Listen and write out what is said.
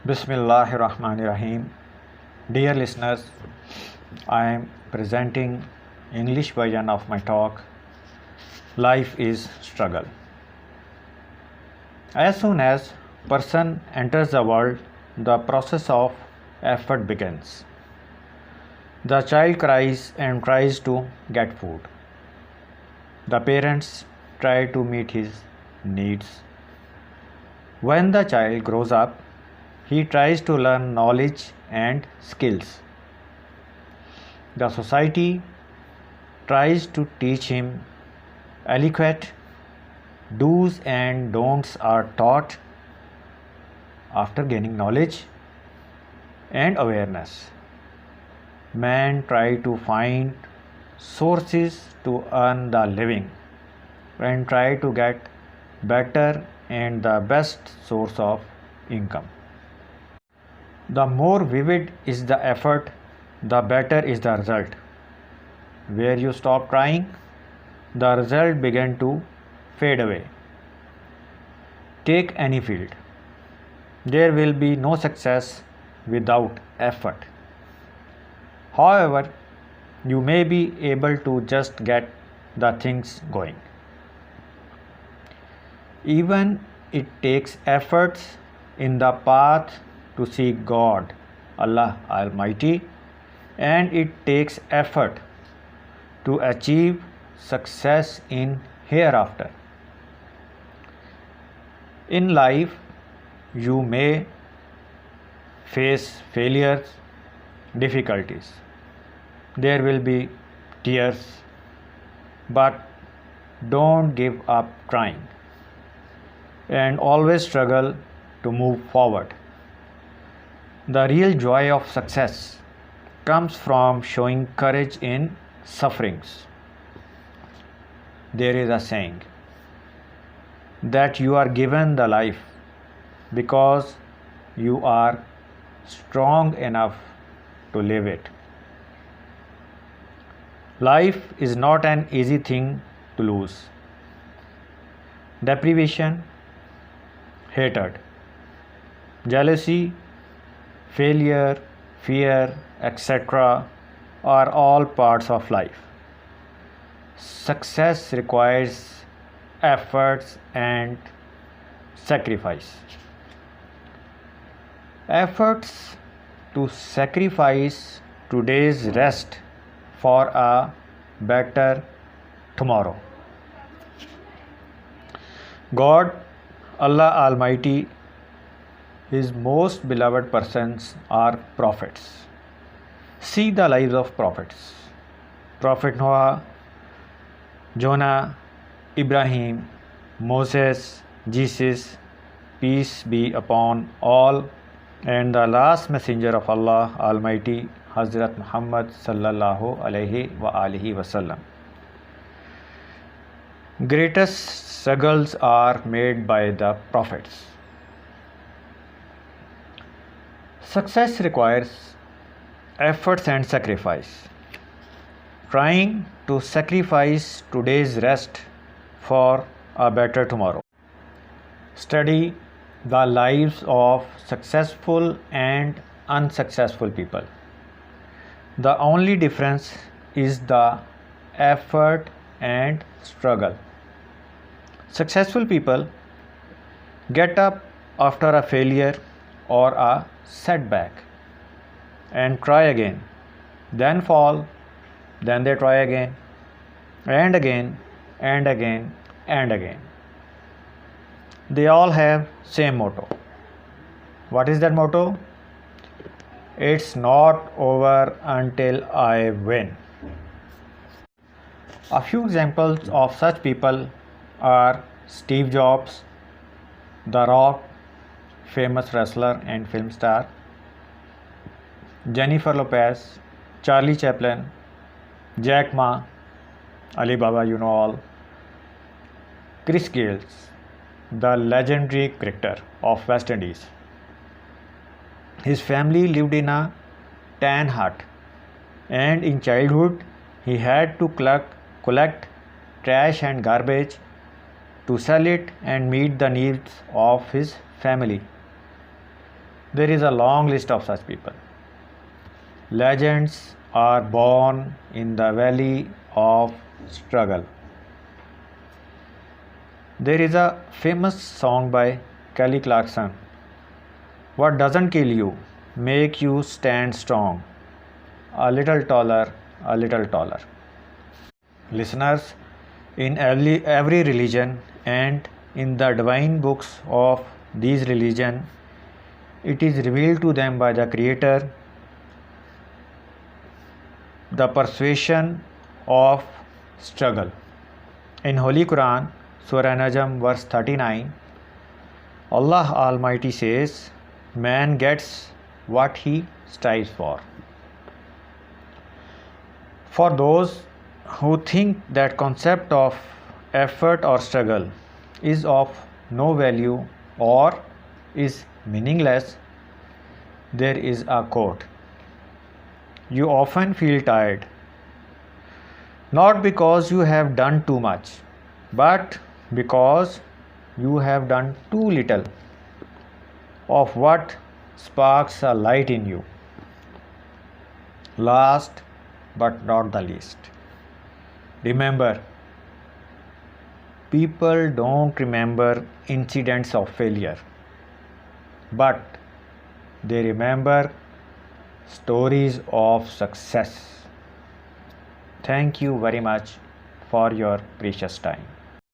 Bismillahirrahmanirrahim. Dear listeners, I am presenting English version of my talk, Life is Struggle. As soon as person enters the world, the process of effort begins. The child cries and tries to get food. The parents try to meet his needs. When the child grows up, he tries to learn knowledge and skills. The society tries to teach him etiquette, do's and don'ts are taught after gaining knowledge and awareness. Man try to find sources to earn the living and try to get better and the best source of income. The more vivid is the effort, the better is the result. Where you stop trying, the result begin to fade away. Take any field. There will be no success without effort. However, you may be able to just get the things going. Even it takes efforts in the path to seek God, Allah Almighty, and it takes effort to achieve success in hereafter. In life, you may face failures, difficulties. There will be tears, but don't give up trying and always struggle to move forward. The real joy of success comes from showing courage in sufferings. There is a saying that you are given the life because you are strong enough to live it. Life is not an easy thing to lose. Deprivation, hatred, jealousy, failure, fear, etc. are all parts of life. Success requires efforts and sacrifice. Efforts to sacrifice today's rest for a better tomorrow. God, Allah Almighty, His most beloved persons are prophets. See the lives of prophets. Prophet Noah, Jonah, Ibrahim, Moses, Jesus, peace be upon all, and the last messenger of Allah Almighty, Hazrat Muhammad sallallahu alaihi wa alihi wasallam. Greatest struggles are made by the prophets. Success requires efforts and sacrifice. Trying to sacrifice today's rest for a better tomorrow. Study the lives of successful and unsuccessful people. The only difference is the effort and struggle. Successful people get up after a failure or a setback and try again, then fall, then they try again and again and again and again. They all have same motto. What is that motto? It's not over until I win. A few examples of such people are Steve Jobs, The Rock, famous wrestler and film star, Jennifer Lopez, Charlie Chaplin, Jack Ma, Alibaba, you know all, Chris Gayle, the legendary cricketer of West Indies. His family lived in a tan hut, and in childhood he had to collect trash and garbage to sell it and meet the needs of his family. There is a long list of such people. Legends are born in the valley of struggle. There is a famous song by Kelly Clarkson. What doesn't kill you make you stand strong. A little taller, a little taller. Listeners, in every religion and in the divine books of these religion, it is revealed to them by the Creator the persuasion of struggle. In Holy Quran, Surah Najm verse 39, Allah Almighty says, man gets what he strives for. For those who think that concept of effort or struggle is of no value or is meaningless, there is a quote. You often feel tired, not because you have done too much, but because you have done too little of what sparks a light in you. Last but not the least, remember, people don't remember incidents of failure, but they remember stories of success. Thank you very much for your precious time.